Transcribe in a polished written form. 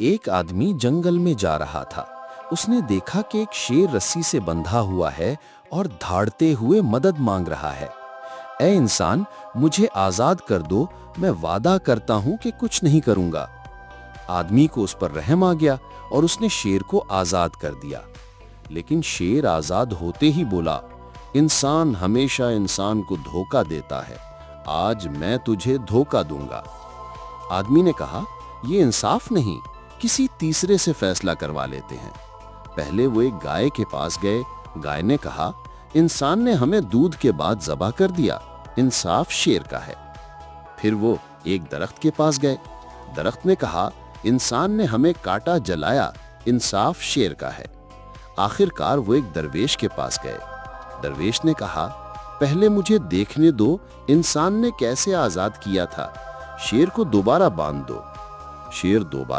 एक आदमी जंगल में जा रहा था। उसने देखा कि एक शेर रस्सी से बंधा हुआ है और धाड़ते हुए मदद मांग रहा है। ए इंसान, मुझे आजाद कर दो, मैं वादा करता हूं कि कुछ नहीं करूंगा। आदमी को उस पर रहम आ गया और उसने शेर को आजाद कर दिया। लेकिन शेर आजाद होते ही बोला, इंसान हमेशा इंसान को धोखा देता है, आज मैं तुझे धोखा दूंगा। आदमी ने कहा, यह इंसाफ नहीं, किसी तीसरे से फैसला करवा लेते हैं। पहले वो एक गाय के पास गए। गाय ने कहा, इंसान ने हमें दूध के बाद ज़बह कर दिया, इंसाफ शेर का है। फिर वो एक दरख्त के पास गए। दरख्त ने कहा, इंसान ने हमें काटा जलाया, इंसाफ शेर का है। आखिरकार वो एक दरवेश के पास गए। दरवेश ने कहा, पहले मुझे देखने दो, इंसान ने कैसे आजाद किया था, शेर को दोबारा बांध दो। शेर दोबारा